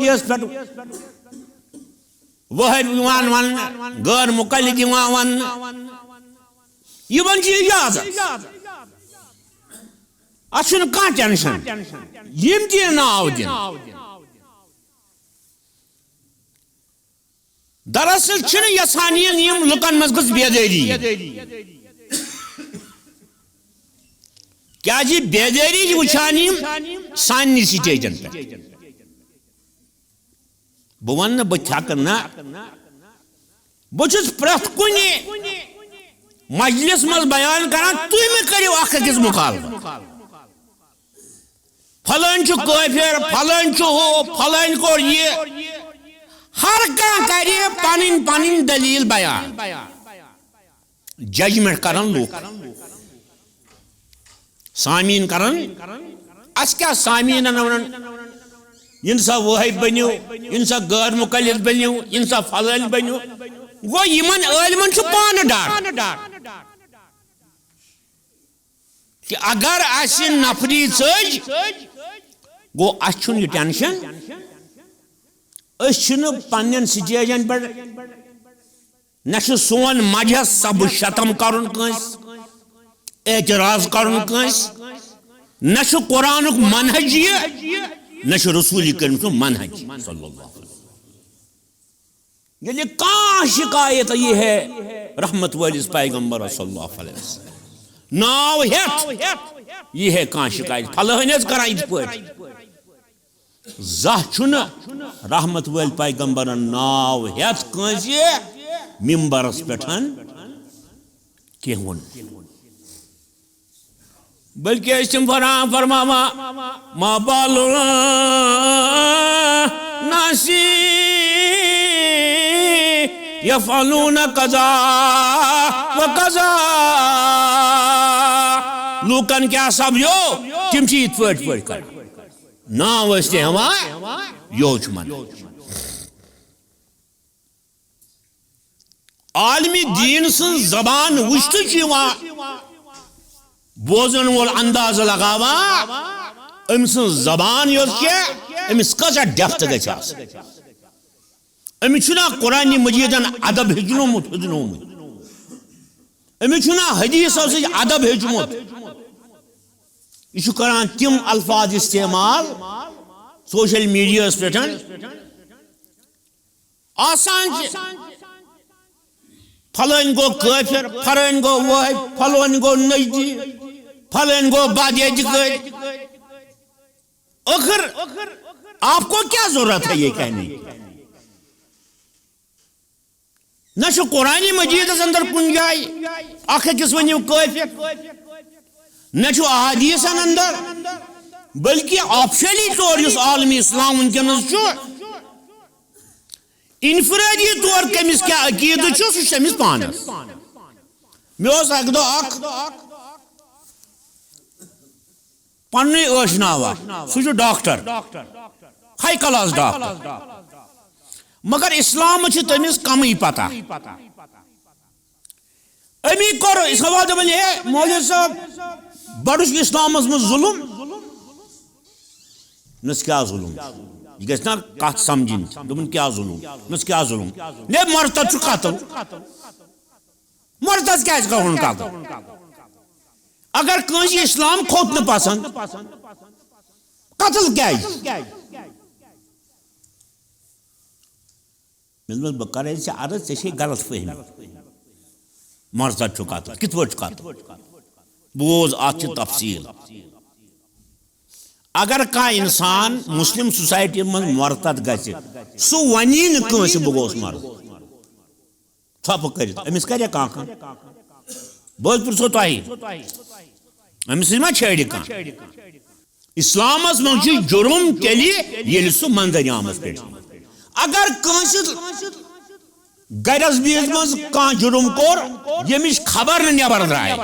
media پہ وہب one غیر مقلد ون یہ اجازت اتھ کھانا ٹینشن یم دین ناو دن دراصل یسان یم لکن مز گھ بیداری کیا جی بیداری وچان سانی سٹیجن پہ بہ ون بک نا بہت پریت کن مجلس مز بیان کران تھی مہ کرو اخ أکس مخالفت فلان کافر فلان ہو فلان کور یہ ہر کان کرے پن پن دلیل بیان ججمنٹ کرن لوگ سامعین کرن اس کیا سامعین ونن انسا وہب بنو انسا غیر مقلد بنو انسا فلان بنو گو یمن عالمن پان ڈر کہ اگر اس نفری ثج گو اس یہ ٹینشن اس پن سٹیجن پہ نہ سون مجہ سب شتم کرن کنس اعتراض کرن کنس نہ قرآن منہج یہ نہ رسول کریم منہج صلی اللہ علیہ وسلم یعنی کان شکایت یہ ہے رحمت والس پیغمبر صلی اللہ علیہ وسلم ناو ہیت یہ ہے کان شکایت فلحن کران ات پہ زہ رحمت ول پیغمبر ناو ہیت کنس ممبرس پہ کی ون بلکہ اسم فرماما ما بال ناسی یفعلون قضا و قضا لوکن کیا سمجھو تم ات پہ کر ناو اس یوچمن عالمی دین سن زبان وشت بوزن وول انداز لگاوا ام سن زبان امس کسا ڈیفت گھس امس قرآن مجیدن ادب ہجنومت امس حدیث ادب ہجمت یہ کران تم الفاظ استعمال سوشل میڈیا پہ آسان فلان گو کافر فلان گو وہب فلان گو نجدی فلان گو بادیج گئی آخر آپ کو کیا ضرورت ہے یہ کہنے نہ قرآن مجید اندر کن جائے اخ أکس ونیو کافر نہ احادیث اندر بلکہ آپشنلی طور اس عالمی اسلام ونکس انفرادی طور کمس کیا عقید سہ پانس مس اک دہ پن اشناوا سہ ڈاکٹر ہائی کلاس ڈاکٹر مگر اسلام تمس کم پتہ امی کور سوال دپان ہے مولوی صاحب بڑھ اسلام مز ظلم نس کیا ظلم یہ گھس نا کت سمجھن دپن کیا ظلم نس کیا ظلم نے مرتد قتل مرتد کیا قتل اگر کنس اسلام کھوت نہ پسند قتل کیا بہ کر عرض ے غلط فہمی مرتد قتل کت پہ قتل بوز ات تفصیل اگر کا انسان مسلم سوسائٹی من مرتد گھس سہ ونی نس بہ گوس مرد تھپ کر امس کرے کان بہت پرسو تہ امس ما چھڑ کان اسلامس من جرم تیلی یل سہ منظر پہ اگر کنس گرس بیس مز کان جرم کور یمش خبر نبر درائے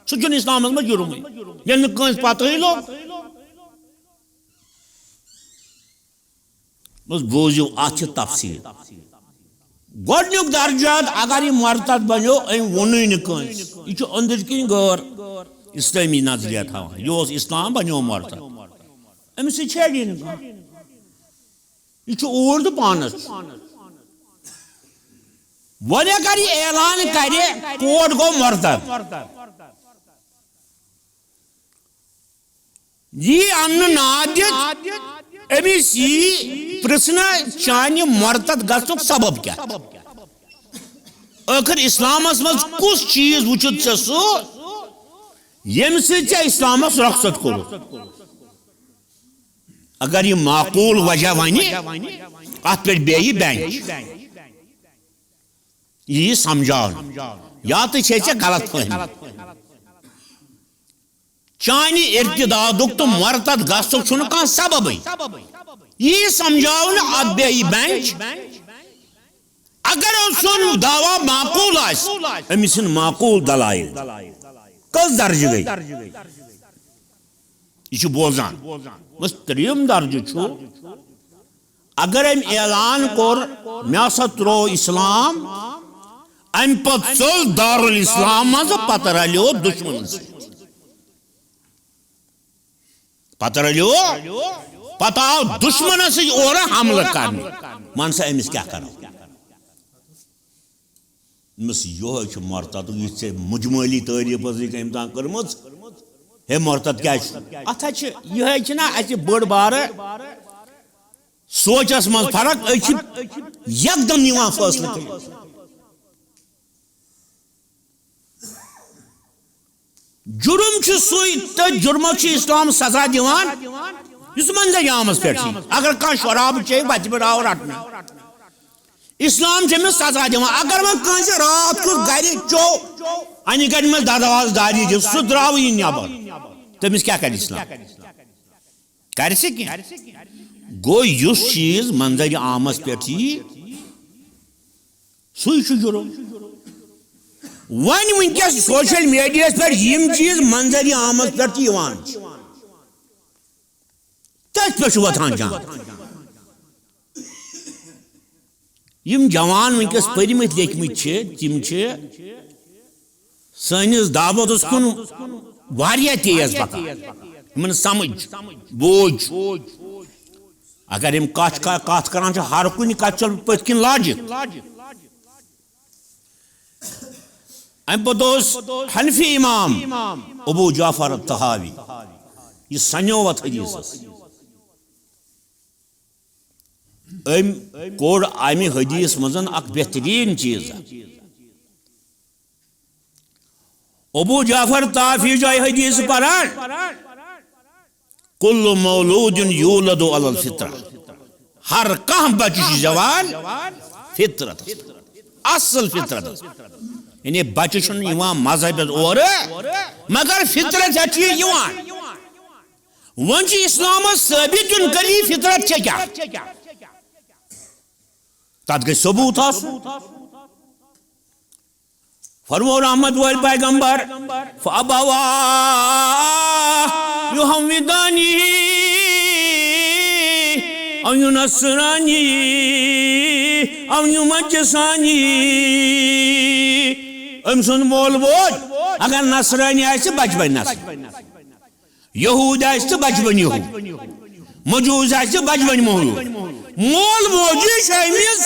سہ اسلام من جرم یل کنس پتہ لوگ بس بوزیو ات تفصیل گۄڈنیُک درجات اگر یہ مرتد بنو ام وونُے نہٕ کٲنٛسہِ یہ أنٛدٕرۍ کِنۍ غٲر اسلامی نظریہ تھاوان یہ اسلام بنو مرتد أمِس سۭتۍ چھیڑی نہٕ کانٛہہ یہ اور تو پانس ون اگر یہ اعلان کرے کوٹ گو مرتد یہ ان نادت امس یہ پرسنا چانہ مرتد گھنک سبب کیا آخر اسلامس مز کس چیز وچت سہ یم سی اسلامس رخصت کور اگر یہ معقول وجہ ون ات پہ بیٚیہِ بینچ یہ سمجھاؤ یا تو غلط فہمی چانہ ارتدادک تو مرتد گھنک کھانا سبب یہ سمجھاؤ ات بیٚیہِ بینچ اگر سن دعوی معقول امس معقول دلائل کس درجہ گئی یہ بوزان بس تریم درجہ اگر ام اعلان کور مے سا ترو اسلام ام پت ژل دارالاسلام مز پتہ رلیو دشمن پتہ رلیو پتہ آو دشمن سی اور حملہ کرنے من سا امس کیا کرو امس یہ مرتد یہ مجموعی تعریف امتحان کرمت ہے مرتد کیا ات یہ بڑ بار سوچس من فرق یکدم نیوان فیصلہ جرم سوئی تو جرمس اسلام سزا دیوان اس منظر عامس پہ اگر کھانا شراب چیک بچہ پہ آو رٹنا اسلام میں سزا دیوان اگر من کنس رات کو گھر چو ان گھر میں ددواز داری دے سہ درو یہ نبر تمس کیا کر اسلام کر سکی گو اس چیز منظر عامس پہ سی جرم ون ونکس سوشل میڈیا پہ یم چیز منظر عامس پہ تک پہ وتھان جان یم جوان ونکس پرمت لیکھمت تم سنس دعوتس کن واریاہ تیز پکان سمجھ بوجھ اگر یم کت کران ہر کن کت چل پت کن لاجک ام پتہ حنفی امام ابو جعفر الطحاوی یہ سنیوت حدیث ام کوڑ امی حدیث مزن اک بہترین چیز ابو جعفر طحاوی جائے حدیث پران کل مولود یولد علی الفطرہ ہر کہاں بچہ زوال فطرت اصل فطرت یعنی بچہ چھن یوان مذہب اور مگر فطرت یوان ون اسلام ثابت کری فطرت کیا تات گئی ثبوت فرمو رحمت وال پیغمبر فابوا یحودانی او ینصرانی او یمجسانی ام سن مول بوج اگر نصرانی آئیسے بچ بن نصر یہود آئیسے بچ بن یہود مجوز آئیسے بچ بن مولود مول بوجی شایمیز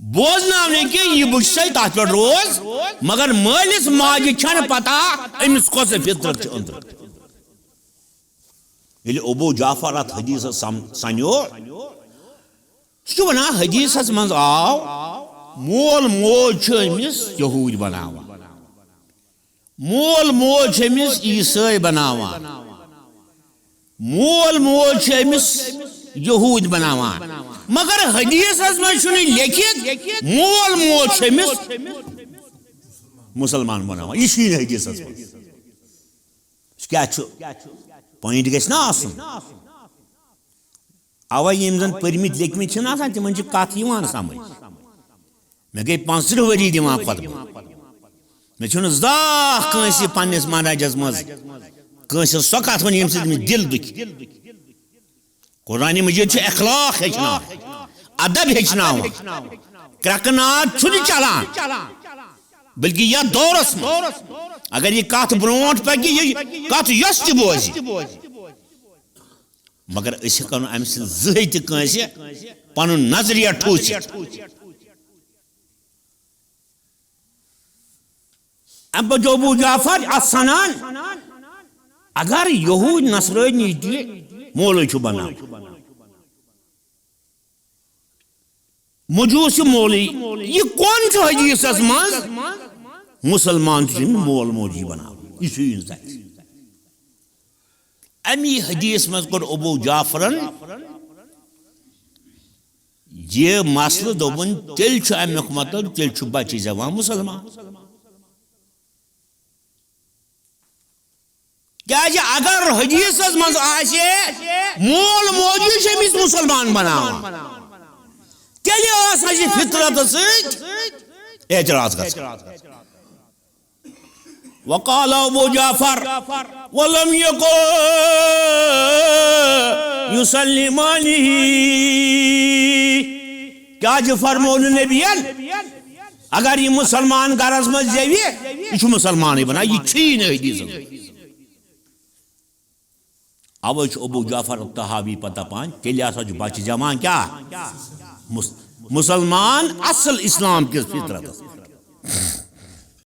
بوزنا ہونے کہ یہ بچھائی تحت پر روز مگر مالس ماجی چھن پتا امس کو سے فطرت اندر یلی ابو جعفر ات حدیث سنیو سو بنا حدیث منز آو مول موج امس یہود بناوان مول موج امس عیسائی بناوان مول موج امس یہود بناوان مگر حدیث من لکھت مول موج امس مسلمان بناوان یہ چھ حدیث من کیا پوائنٹ گھس نا آسن اوے یم زن پرمت لیکمت چھن آسان تمن چھ کت یوان سمجھ میں گئی 35 وری دیوان خطبہ میں چھن زاہ کنسی پنس مہاراجس مز کنس سو کت ون یم سۭتۍ مےٚ دل دُکھ قرآن مجید چھ اخلاق ہیچنا ادب ہیچنا کرکنات چھن چلان بلکہ یہ دورس میں اگر یہ کت برونٹ پکہ یہ کت یس تہ بوزِ مگر اس ہکن ام سن زہی تہ کانسہ پنن نظریہ ٹھوسِتھ ام پتہ ابو جعفر ات سنان اگر یہود نصرانی تہ مولوی چھ بنان مجوس مولوی یہ کون چھ حدیثس مز مسلمان چھ مول موجی بنان یہ چھ امی حدیث مز کور ابو جعفرن یہ مسئلہ دوبن تیل چھ امیک مطلب تیل چھ بچی زمان مسلمان کیا جی اگر حدیث مز آسے مول موجی چھ امس مسلمان بنان تیل آسا جی فطرت سۭتۍ اعتراض گژھان وقال ابو جعفر ولم يكن يسلمانه کیا جی فرمون نبیان اگر یہ مسلمان گرز مز زیوی یہ مسلمان بنا یہ چھی نہیں حدیث اوے ابو جعفر الطحاوی پتہ پان تیلی آسا جو بچ جمان کیا مسلمان اصل اسلام کس فطرت